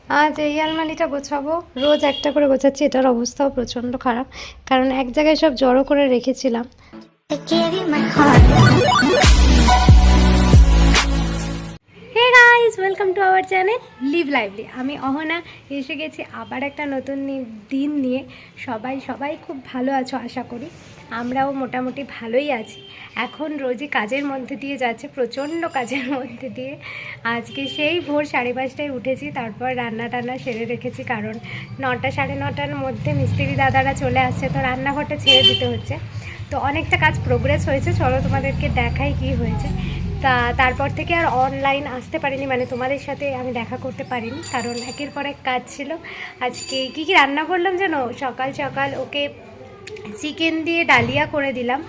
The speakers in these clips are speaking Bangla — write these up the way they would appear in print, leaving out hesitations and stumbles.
আজ এই আলমারিটা গোছাবো, রোজ একটা করে গোছাচ্ছি, এটার অবস্থাও প্রচণ্ড খারাপ কারণ এক জায়গায় সব জড়ো করে রেখেছিলাম। Hey guys, welcome to our channel live lively. আমি অহনা এসে গেছি আবার একটা নতুন দিন নিয়ে। সবাই খুব ভালো আছো আশা করি, আমরাও মোটামুটি ভালোই আছি। এখন রোজই কাজের মধ্যে দিয়ে যাচ্ছে, প্রচণ্ড কাজের মধ্যে দিয়ে। আজকে সেই ভোর 5:30টায় উঠেছি, তারপর রান্না টান্না সেরে রেখেছি কারণ 9টা 9:30টার মধ্যে মিস্ত্রি দাদারা চলে আসছে, তো রান্নাঘরটা ছেড়ে দিতে হচ্ছে। তো অনেকটা কাজ প্রোগ্রেস হয়েছে, চলো তোমাদেরকে দেখাই কি হয়েছে। তারপর থেকে আর অনলাইন আসতে পারিনি, মানে তোমাদের সাথে আমি দেখা করতে পারিনি কারণ একের পর এক কাজ ছিল। আজকে কী রান্না করলাম জানো? সকাল সকাল ওকে চিকেন দিয়ে ডালিয়া করে দিলাম।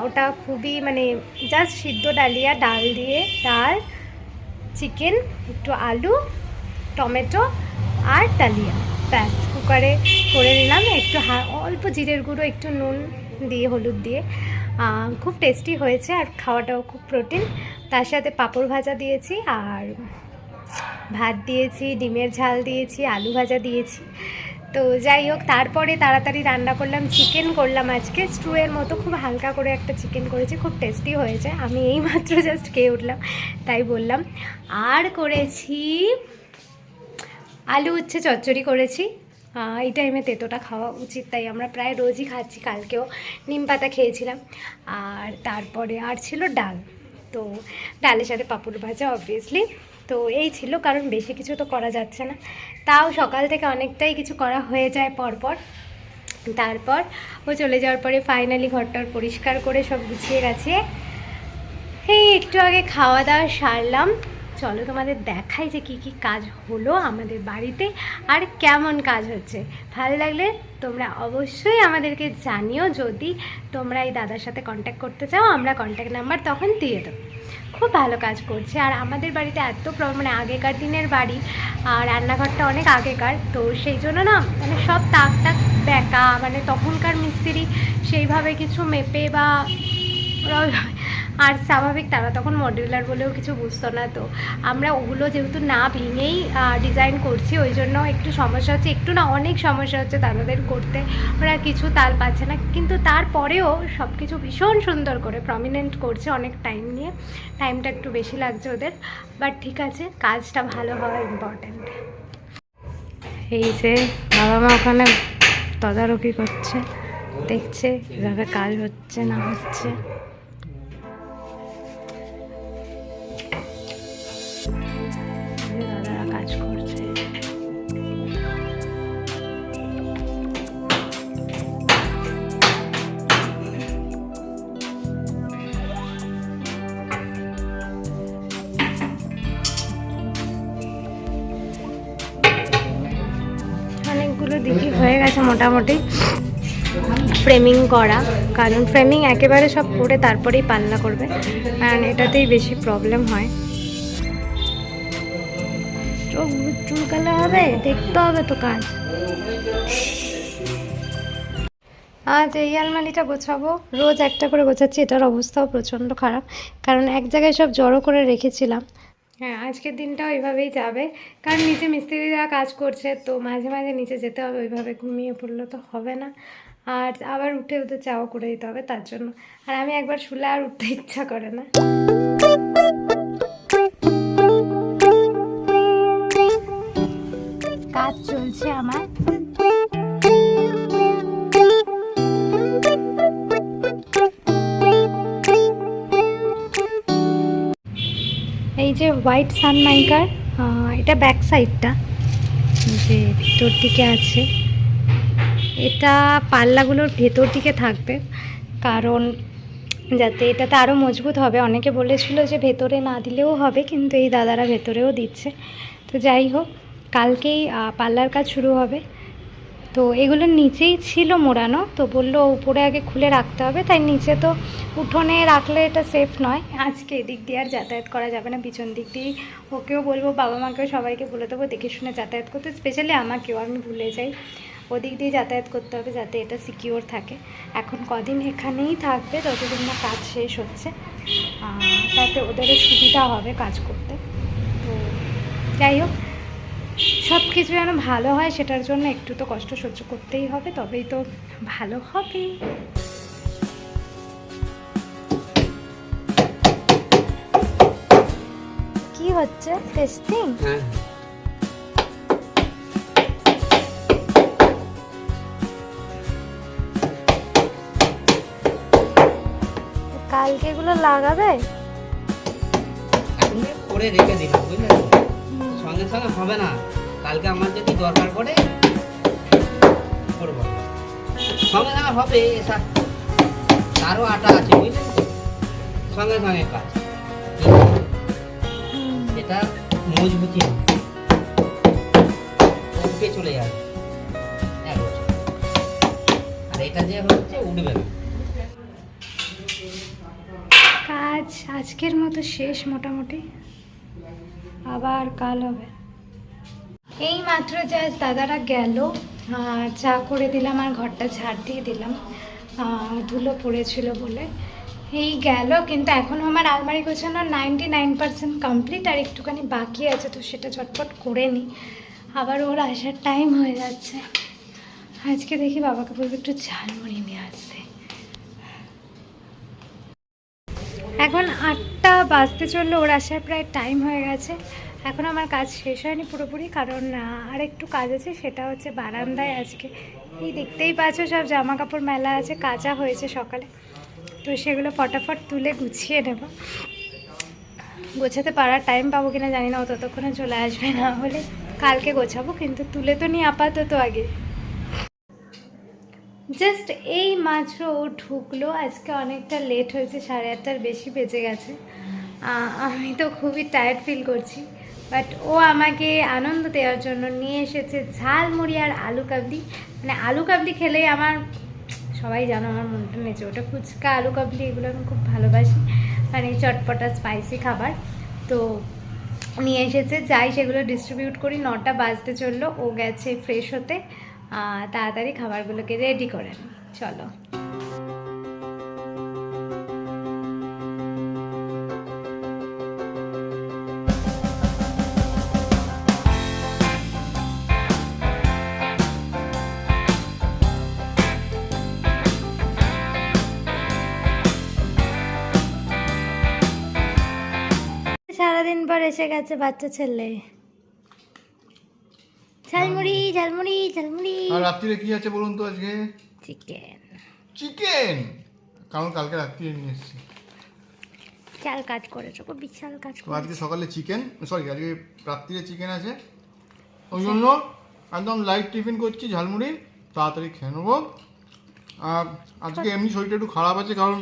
ওটা খুবই মানে জাস্ট সিদ্ধ ডালিয়া, ডাল দিয়ে, ডাল, চিকেন, একটু আলু, টমেটো আর ডালিয়া, ব্যাস কুকারে করে নিলাম। একটু অল্প জিরের গুঁড়ো, একটু নুন দিয়ে, হলুদ দিয়ে, খুব টেস্টি হয়েছে আর খাওয়াটাও খুব প্রোটিন। তার সাথে পাঁপড় ভাজা দিয়েছি আর ভাত দিয়েছি, ডিমের ঝাল দিয়েছি, আলু ভাজা দিয়েছি। তো যাই হোক, তারপরে তাড়াতাড়ি রান্না করলাম, চিকেন করলাম আজকে স্টুয়ের মতো, খুব হালকা করে একটা চিকেন করেছি, খুব টেস্টি হয়েছে। আমি এইমাত্র জাস্ট খেয়ে উঠলাম তাই বললাম। আর করেছি আলু উচ্ছে চচ্চড়ি করেছি। এই টাইমে তেঁতোটা খাওয়া উচিত, তাই আমরা প্রায় রোজই খাচ্ছি, কালকেও নিম পাতা খেয়েছিলাম। আর তারপরে আর ছিল ডাল, তো ডালের সাথে পাঁপড় ভাজা অবভিয়াসলি। তো এই ছিল, কারণ বেশি কিছু তো করা যাচ্ছে না, তাও সকাল থেকে অনেকটাই কিছু করা হয়ে যায় পরপর। তারপর ও চলে যাওয়ার পরে ফাইনালি ঘরটার পরিষ্কার করে সব গুছিয়ে গেছে। এই একটু আগে খাওয়া দাওয়া সারলাম, চলো তোমাদের দেখাই যে কী কী কাজ হলো আমাদের বাড়িতে আর কেমন কাজ হচ্ছে। ভালো লাগলে তোমরা অবশ্যই আমাদেরকে জানিও, যদি তোমরা এই দাদার সাথে কন্ট্যাক্ট করতে চাও, আমরা কন্ট্যাক্ট নাম্বার তখন দিয়ে দেবো। খুব ভালো কাজ করছে। আর আমাদের বাড়িতে এত মানে আগেকার দিনের বাড়ি আর রান্নাঘরটা অনেক আগেকার, তো সেই জন্য না মানে সব তাক তাক বেঁকা, মানে তখনকার মিস্ত্রি সেইভাবে কিছু মেপে বা আর স্বাভাবিক তারা তখন মডিউলার বলেও কিছু বুঝতো না, তো আমরা ওগুলো যেহেতু না ভেঙেই ডিজাইন করছি, ওই জন্য একটু সমস্যা হচ্ছে, একটু না অনেক সমস্যা হচ্ছে তাদের করতে। ওরা কিছু তাল পাচ্ছে না, কিন্তু তারপরেও সব কিছু ভীষণ সুন্দর করে প্রমিনেন্ট করছে, অনেক টাইম নিয়ে। টাইমটা একটু বেশি লাগছে ওদের, বাট ঠিক আছে, কাজটা ভালো হওয়া ইম্পর্ট্যান্ট। এই যে বাবা মা ওখানে তদারকি করছে, দেখছে কীভাবে কাজ হচ্ছে না হচ্ছে। দাদারা কাজ করছে। অনেকগুলো দিকে হয়ে গেছে মোটামুটি ফ্রেমিং করা, কারণ ফ্রেমিং একেবারে সব করে তারপরেই পাল্লা করবে, কারণ এটাতেই বেশি প্রবলেম হয়। চোখ চুলকালে হবে, দেখতে হবে তো কাজ। আজ এই আলমারিটা গোছাবো, রোজ একটা করে গোছাচ্ছি, এটার অবস্থাও প্রচণ্ড খারাপ কারণ এক জায়গায় সব জড়ো করে রেখেছিলাম। হ্যাঁ, আজকের দিনটাও এইভাবেই যাবে, কারণ নিচে মিস্ত্রিরা কাজ করছে, তো মাঝে মাঝে নিচে যেতে হবে, ওইভাবে ঘুমিয়ে পড়লে তো হবে না, আর আবার উঠে ওদের চাও করে দিতে হবে তার জন্য। আর আমি একবার শুলে আর উঠতে ইচ্ছা করে না। কাজ চলছে আমার। এই যে হোয়াইট সানমাইকার, এটা ব্যাক সাইডটা যে ভিতর দিকে আছে, এটা পাল্লাগুলোর ভেতর দিকে থাকবে, কারণ যাতে এটাতে আরও মজবুত হবে। অনেকে বলেছিল যে ভেতরে না দিলেও হবে, কিন্তু এই দাদারা ভেতরেও দিচ্ছে। তো যাই হোক, কালকেই পাল্লার কাজ শুরু হবে। তো এগুলো নিচেই ছিল মোড়ানো, তো বললো উপরে আগে খুলে রাখতে হবে, তাই নিচে তো উঠোনে রাখলে এটা সেফ নয়। আজকে এদিক দিয়ে আর যাতায়াত করা যাবে না, পিছন দিক দিয়েই ওকেও বলবো, বাবা মাকেও সবাইকে বলে দেবো দেখে শুনে যাতায়াত করতে, স্পেশালি আমাকেও, আমি ভুলে যাই, ওদিক দিয়ে যাতায়াত করতে হবে যাতে এটা সিকিওর থাকে। এখন কদিন এখানেই থাকবে ততদিন না কাজ শেষ হচ্ছে, তাতে ওদেরও সুবিধা হবে কাজ করতে। তো যাই হোক, সব কিছু যেন ভালো হয়, সেটার জন্য একটু তো কষ্ট সহ্য করতেই হবে, তবেই তো ভালো হবে। কি হচ্ছে টেস্টিং? কালকে এগুলো লাগাবে? করে রেখে দিলাম, বুঝলেন? সঙ্গে সঙ্গে হবে না, কালকে আমার যদি দরকার পড়ে করবো, সঙ্গে সঙ্গে হবে। তারও আটা আছে, বুঝলেন তো, সঙ্গে সঙ্গে কাজ। এটা মজবুতি উঠে চলে যাবে এক বছর, আর এটা যে হচ্ছে উঠবে না। কাজ আজকের মতো শেষ মোটামুটি, আবার কাল হবে। এই মাত্র জাস্ট দাদারা গেল, চা করে দিলাম আর ঘরটা ঝাড় দিয়ে দিলাম, ধুলো পড়েছিল বলে। এই গেল, কিন্তু এখনও আমার আলমারি গোছানো 99% কমপ্লিট, আর একটুখানি বাকি আছে, তো সেটা ঝটপট করে নিই, আবার ওর আসার টাইম হয়ে যাচ্ছে। আজকে দেখি বাবাকে বলবো একটু ঝালমুড়ি নিয়ে আসতে। এখন 8টা বাজতে চললো, ওর আসার প্রায় টাইম হয়ে গেছে। এখন আমার কাজ শেষ হয়নি পুরোপুরি, কারণ আর একটু কাজ আছে, সেটা হচ্ছে বারান্দায় আজকে এই দেখতেই পাচ্ছ সব জামা কাপড় মেলা আছে, কাচা হয়েছে সকালে, তো সেগুলো ফটাফট তুলে গুছিয়ে নেব। গোছাতে পারার টাইম পাবো কিনা জানি না, ও ততক্ষণে চলে আসবে, না হলে কালকে গোছাবো, কিন্তু তুলে তো নিই আপাতত আগে। জাস্ট এই মাত্র ও ঢুকলো, আজকে অনেকটা লেট হয়েছে, 8:30টার বেশি বেজে গেছে। আমি তো খুবই টায়ার্ড ফিল করছি, বাট ও আমাকে আনন্দ দেওয়ার জন্য নিয়ে এসেছে ঝালমুড়ি আর আলু কাবলি। মানে আলু কাবলি খেলেই আমার, সবাই জানো আমার মনটা নেচে ওটা, ফুচকা আলু কাবলি এগুলো আমি খুব ভালোবাসি, মানে চটপটা স্পাইসি খাবার। তো নিয়ে এসেছে, যাই সেগুলো ডিস্ট্রিবিউট করি। 9টা বাজতে চললো, ও গেছে ফ্রেশ হতে, তাড়াতাড়ি খাবারগুলোকে রেডি করে নিই, চলো। সারাদিন পর এসে গেছে বাচ্চা ছেলে। ঝালমুড়ি ঝালমুড়ি ঝালমুড়ি। আর রাত্রিরে কি আছে বলুন তো আজকে? চিকেন। চিকেন? কারণ কালকে রাত্রিরে নিয়ে এসেছি। বিশাল কাজ করেছো, বিশাল কাজ তো আজকে সকালে চিকেন, সরি আজকে রাত্রিরে চিকেন আছে, ওই জন্য একদম লাইট টিফিন করছি, ঝালমুড়ি তাড়াতাড়ি খেয়ে নেবো। আর আজকে এমনি শরীরটা একটু খারাপ আছে, কারণ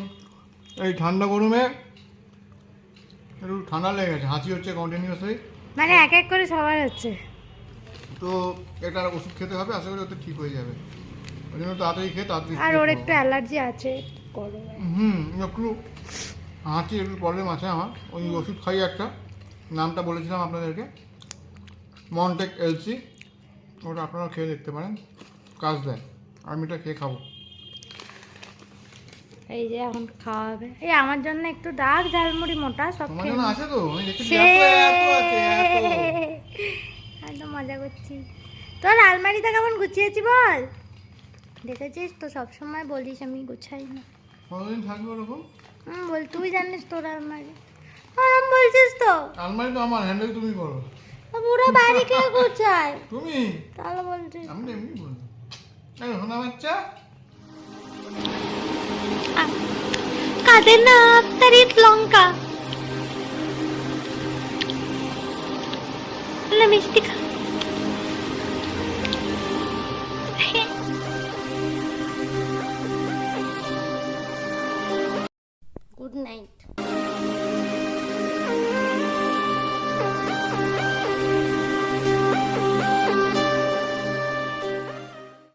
এই ঠান্ডা গরমে একটু ঠান্ডা লেগে গেছে, হাঁচি হচ্ছে কন্টিনিউয়াসলি, মানে এক এক করে সবার হচ্ছে। তো এটার ওষুধ খেতে হবে, আশা করি ওতে ঠিক হয়ে যাবে, ওই জন্য তাড়াতাড়ি খেয়ে তাড়াতাড়ি। আর ওর একটু অ্যালার্জি আছে, করো। একটু হাঁচি একটু প্রবলেম আছে আমার, ওই ওষুধ খাই একটা, নামটা বলেছিলাম আপনাদেরকে, মনটেক এলসি, ওটা আপনারা খেয়ে দেখতে পারেন, কাজ দেয়, আমি এটা খেয়ে খাবো। এই যে এখন খাওয়া হবে, এই আমার জন্য একটু ডাক ঝালমুড়ি মোটা সব তোমার খেয়ে জন্য নিই। আছে তো, আমি দেখেছি সে- এত আছে, এত। একদম মজা করছি। তোর আলমারিটা কেমন গুছিয়েছি বল? দেখেছিস তো, সবসময় বলিস আমি গুছাই না। কতদিন থাকবে ওরকম? বল, তুই জানিস তোর আলমারি, আরাম বলছিস তো। আলমারি তো আমার, হ্যান্ডেল তুমি করো। পুরো বাড়ি কে গুছায়? তুমি? তাহলে বলছিস আমি তো এমনি বলছি। এই শোনা বাচ্চা, কাদের না তারিত লঙ্কা, মিষ্টি খা।